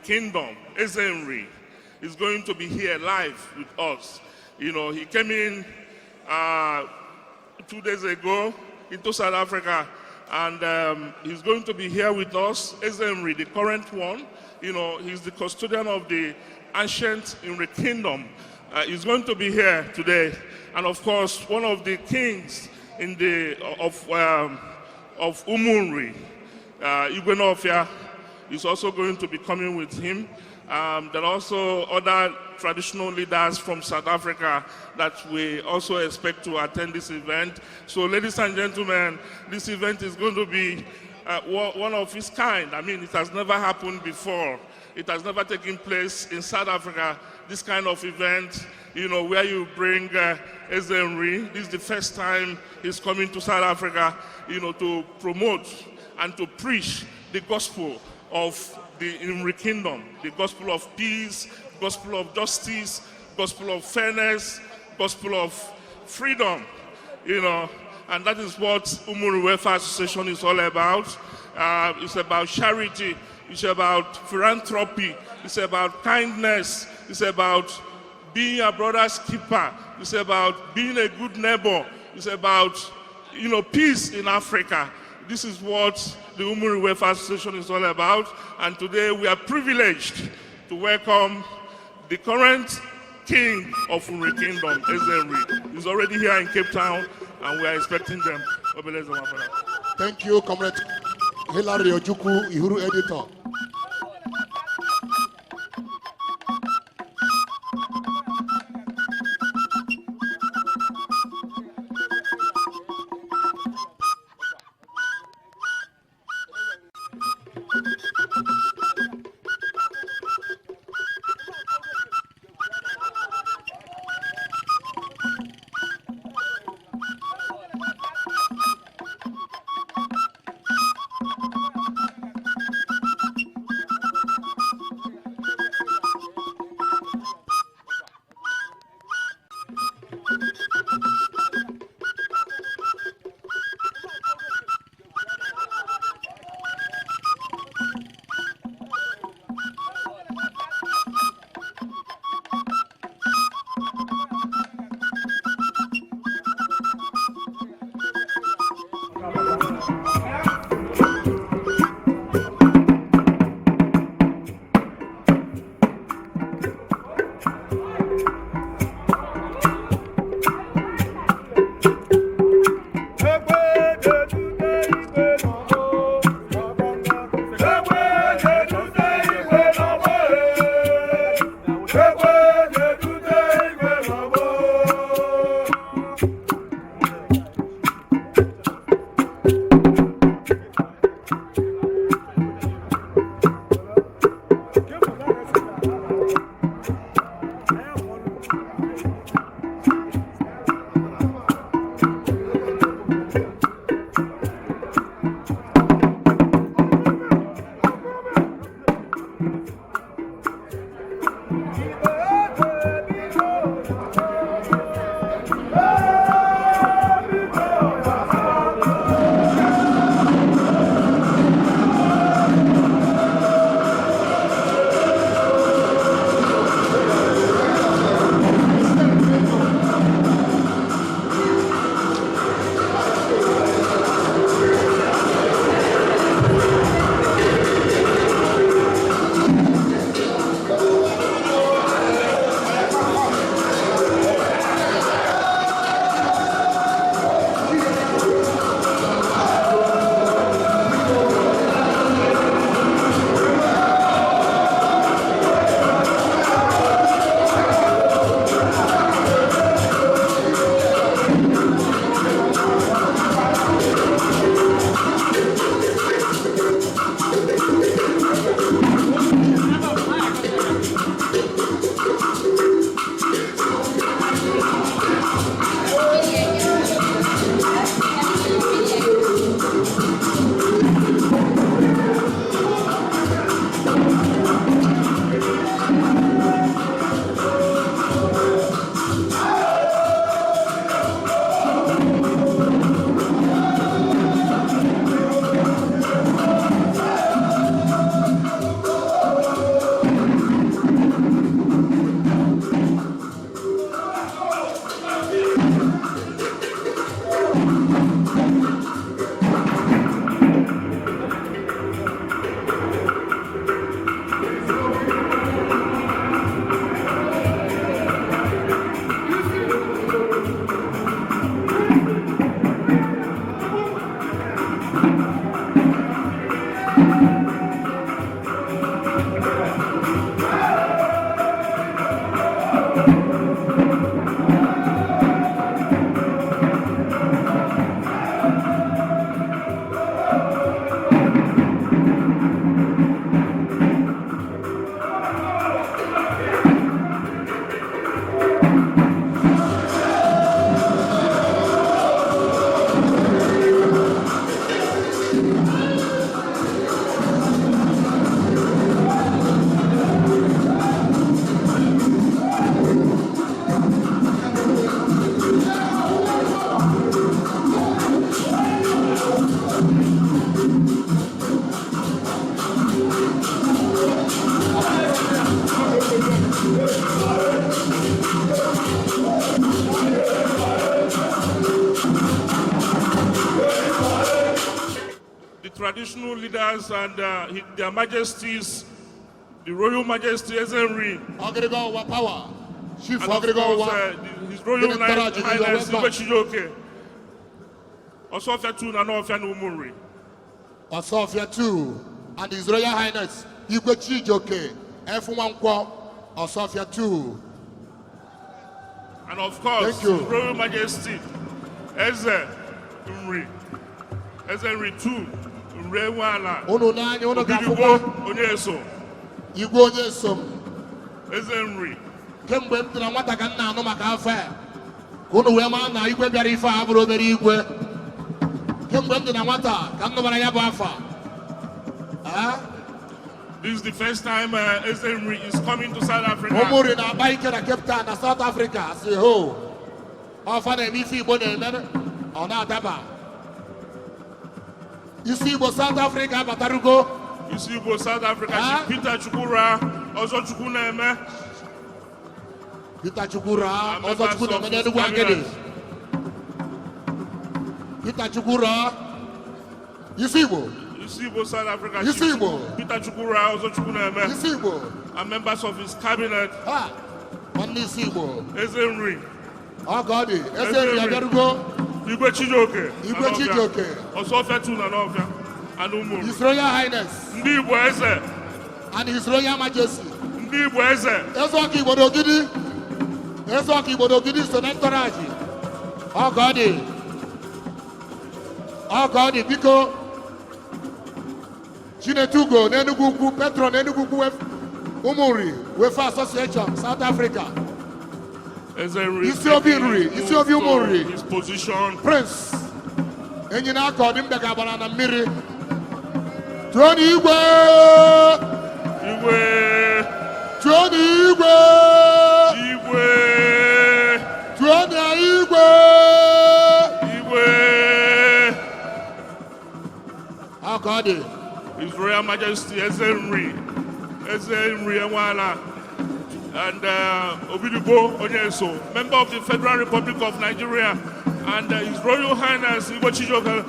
Kingdom, Umunri, is going to be here live with us. You know, he came in 2 days ago into South Africa, and he's going to be here with us. Umunri, the current one, you know, he's the custodian of the ancient Umunri Kingdom. He's going to be here today, and of course, one of the kings in the of Umunri, Igbo, is also going to be coming with him. There are also other traditional leaders from South Africa that we also expect to attend this event. So, ladies and gentlemen, this event is going to be one of its kind. I mean, it has never happened before. It has never taken place in South Africa, this kind of event, you know, where you bring Umunri. This is the first time he's coming to South Africa, you know, to promote and to preach the gospel of the Umunri Kingdom, the gospel of peace, gospel of justice, gospel of fairness, gospel of freedom, you know, and that is what Umunri Welfare Association is all about. It's about charity, it's about philanthropy, it's about kindness, it's about being a brother's keeper, it's about being a good neighbor, it's about, you know, peace in Africa. This is what the Umunri Welfare Association is all about, and today we are privileged to welcome the current king of Umunri Kingdom, Umunri. He's already here in Cape Town, and we are expecting them. Thank you, Comrade Hilary Ojukwu, Ihuru editor. traditional leaders and their majesties, the Royal Majesty Ezenri, Ogrigo power. Chief and of Ogrigo His Royal Highness Igbo Chijioke, Osofia 2 and Ofia Umunri. Osofia 2 and His Royal Highness Igbo Chijioke, F1 Kwa, Osofia 2. And of course, His Royal Majesty Ezenri 2, Rewala, Obidugo, Onyeso, Igbo Onyeso, Ezenri. Kemgbe m tụrụ nwata ka m na-anụ maka afọ a ka unu wee maa na igwe bịara ife a bụrụ obere igwe. Kemgbe m dị na nwata ka m nụbara ya bụ afọ a. This is the first time Ezenri is coming to South Africa. Umunri na-agba ike na Cape Town na South Africa si ho. Ọfa na-eme ife Igbo na-eme ọ na-adaba. Isi Igbo South Africa batarugo. Isi Igbo South Africa, Peter Chukwura, ọzọ Chukwu na-eme. Peter Chukura, ọzọ Chukwu na-eme n'Enugu Agidi. Peter Chukura, Isi Igbo. Isi Igbo South Africa, Isi Igbo. Peter Chukwura, ọzọ Chukwu na-eme. Isi Igbo. And members of his cabinet. Nwanne Isi Igbo. Ezenri. Ọ ka ọ dị, Ezenri abịarugo. Igwe Chijioke. Igwe Chijioke. Osofia 2 na Ofia and Umunri. His Royal Highness. Ndị Igbo Eze. And His Royal Majesty. Ndị Igbo Eze. Ezeoka Igbo n'Ogidi. Ezeoka Igbo n'Ogidi so na ntọrọachị. Ọ ka ọ dị. Ọ ka ọ dị biko. Chinetugo n'Enugu Ukwu, Petro n'Enugu Ukwu Umunri, Wefa Association, South Africa. Isi obi nri, Isi obi Umunri. His position. Prince. Enyi na-aka ọ dị mbe ga-agbara na mmiri. Tụọ n'igwe! Igwe! Tụọ n'igwe! Igwe! Tụọ n'igwe! Igwe! How ka ọ dị? His Royal Majesty Ezenri Enwala, and Obidugo Onyeso, member of the Federal Republic of Nigeria, and His Royal Highness Igbo Chijioke,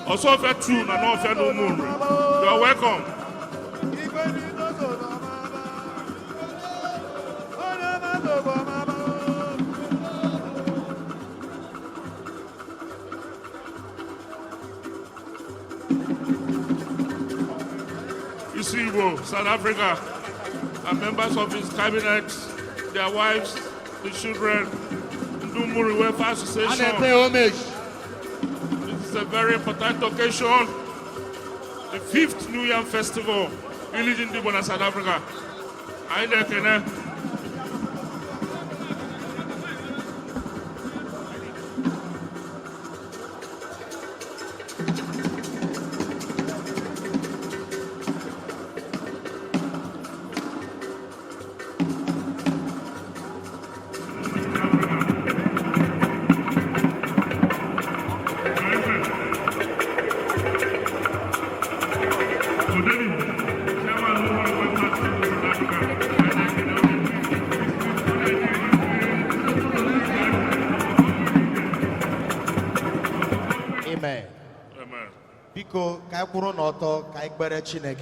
Osofia 2 na Ofia Umunri. You are welcome. Isi Igbo, South Africa, and members of his cabinet, their wives, the children, Umunri Welfare Association. And pay homage. This is a very important occasion, the 5th New Yam Festival, Religion Igbo in South Africa.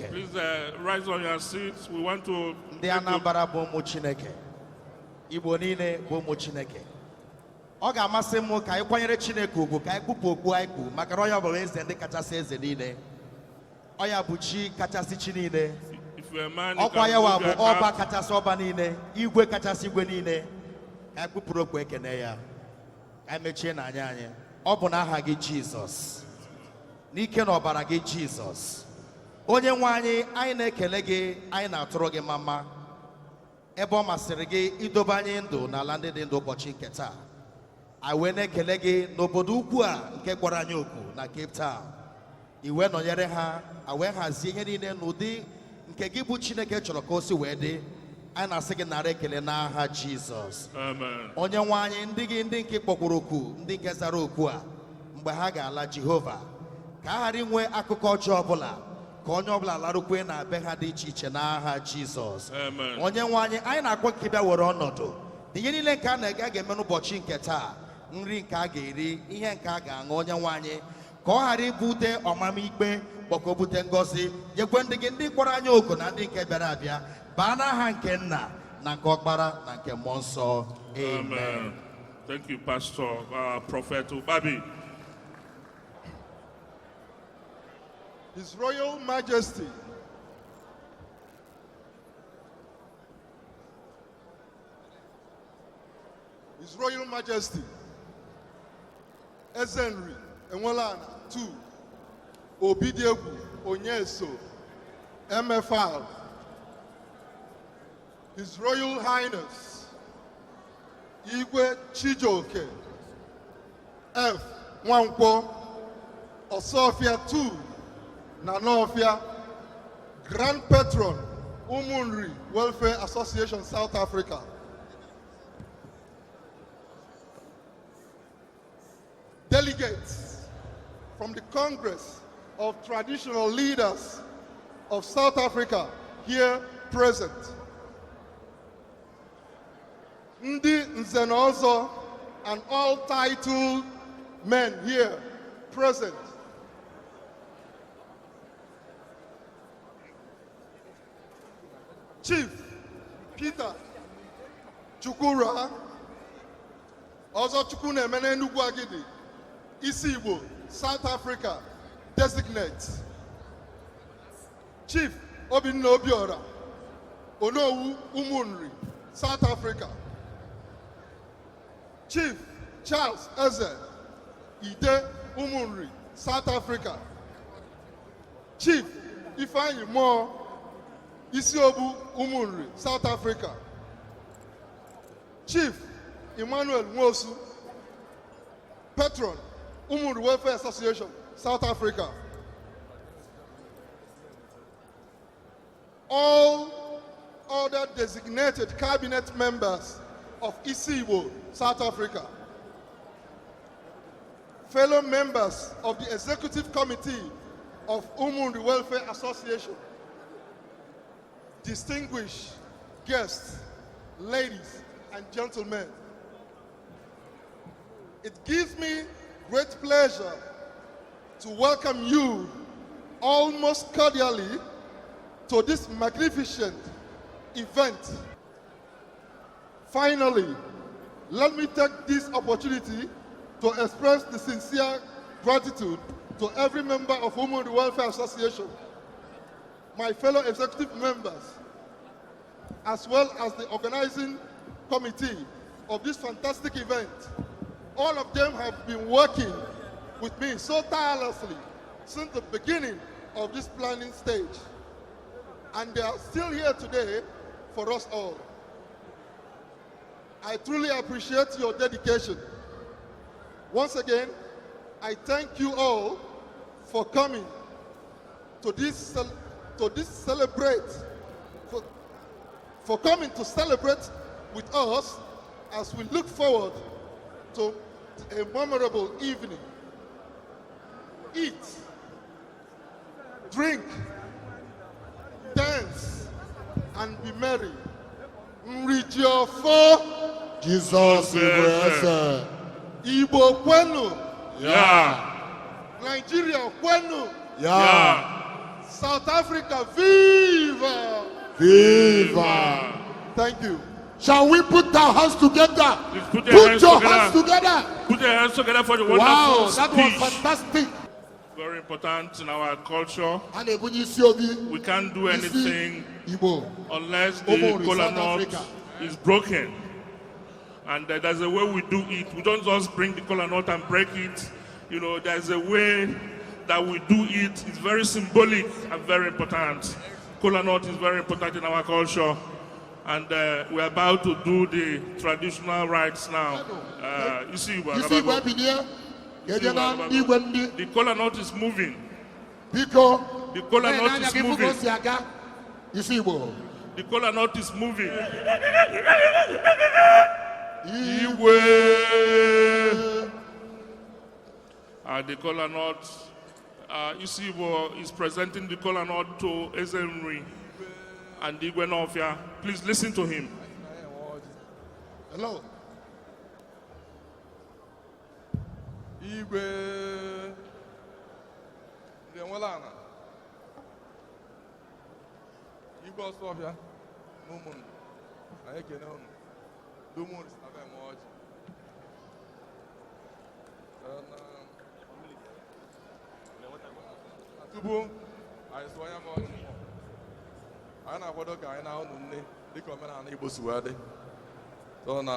Please rise on your seats. We want to. Ndị Anambra bụ ụmụ Chineke. Igbo niile bụ ụmụ Chineke. Ọ ga-amasị m ka anyị kwanyere Chineke ugwu, ka anyị kpụpụ okpu anyị kpu, maka na ọ ya bụ eze ndị kachasị eze niile. Ọ ya bụ chi kachasị chi niile. Ọkwa ya wa bụ ọba kachasị ọba niile, igwe kachasị igwe niile. Ka anyị kpụpụrụ okpu ekene ya. Ka anyị mechie n'anya anyị. Ọ bụ n'aha gị Jizọs. N'ike na ọbara gị Jizọs. Onye nwe anyị na-ekele gị, anyị na-atụrụ gị mama. Ebe ọ masịrị gị idobe anyị ndụ n'ala ndị dị ndụ ụbọchị nke taa. Anyị wee na-ekele gị n'obodo ukwu a nke kpọrọ anyị oku na Cape Town. Iwe nọnyere ha, wee hazie ihe niile n'ụdị nke gị bụ Chineke chọrọ ka o si wee dị. Anyị na-asị gị nara ekele n'aha Jizọs. Amen. Onye nwe anyị, ndị nke kpọkwuru oku, ndị nke zara oku a, mgbe ha ga-ala Jehova, ka a ghara inwe akụkọ ọjọọ ọbụla, ka onye ọbụla larụkwe na be ha dị iche iche n'aha Jizọs. Onye nwe anyị na-akpọ ka bịa were ọnọdụ ihe niile nke a na-ga ga-eme n'ụbọchị nke taa, nri nke a ga-eri, ihe nke a ga-aṅụ. Onye nwe anyị, ka ọ ghara ibute ọmamikpe gbakọ bute ngọzi nyekwe ndị gị ndị kpọrọ anya oku na ndị nke bịara abịa baa n'aha nke Nna na nke Ọkpara na nke Mmụọ Nsọ. Amen. Thank you, Pastor, Prophet Ubabi. His Royal Majesty, His Royal Majesty, Umunri Enwelana II, Obidiegwu Onyeso, MFR, His Royal Highness, Igwe Chijioke, F. Nwankwo, Osofia II, Nanofia, Grand Patron, Umunri Welfare Association, South Africa. Delegates from the Congress of Traditional Leaders of South Africa here present. Ndi Nzenozo and all titled men here present. Chief Peter Chukura, also Chukune Menenugwu Agidi, Igbo, South Africa, designate. Chief Obinna Obiora, Onowu Umunri, South Africa. Chief Charles Eze, Ide Umunri, South Africa. Chief Ifeanyi Mo, Isiobu Umunri, South Africa. Chief Emmanuel Nwosu, Patron, Umunri Welfare Association, South Africa. All other designated cabinet members of Igbo, South Africa. Fellow members of the Executive Committee of Umunri Welfare Association. Distinguished guests, ladies and gentlemen. It gives me great pleasure to welcome you all most cordially to this magnificent event. Finally, let me take this opportunity to express the sincere gratitude to every member of Umunri Welfare Association, my fellow executive members, as well as the organizing committee of this fantastic event. All of them have been working with me so tirelessly since the beginning of this planning stage. And they are still here today for us all. I truly appreciate your dedication. Once again, I thank you all for coming to for coming to celebrate with us as we look forward to a memorable evening. Eat, drink, dance, and be merry. Nrijiofo, Jesus is Igbo kwenu, Yeah. Nigeria kwenu, Yeah. South Africa viva. Viva. Thank you. Shall we put our hands together? Please put your hands your together. hands together. Put your hands together for the wonderful Wow, that was speech. fantastic. Very important in our culture. And Ebunyi Siobi, We can't do anything Igbo. unless the Umunri, kola South nut Africa. is broken. And there's a way we do it. We don't just bring the kola nut and break it. You know, there's a way that we do it. It's very symbolic and very important. Kola nut is very important in our culture. And we're about to do the traditional rites now. You see, You see where we near? the kola nut is moving. Biko. The kola nut is moving. You see, Igbo. The kola nut is moving. Igwe. The kola nut, Isibo is presenting the kola nut to Umunri and Igwe Nofia. Please listen to him. Hello. Igwe Ndị enwela ana. Igwe Ọsụọfịa na Umunri. Anyị ekene unu. Ndị Umunri si na be eme ọjị. Tupu anyị sụọ ya ma ọjị, anyị na-akwado ka anyị na-ahụ unu nne dịka omenala Igbo si wee dị. So na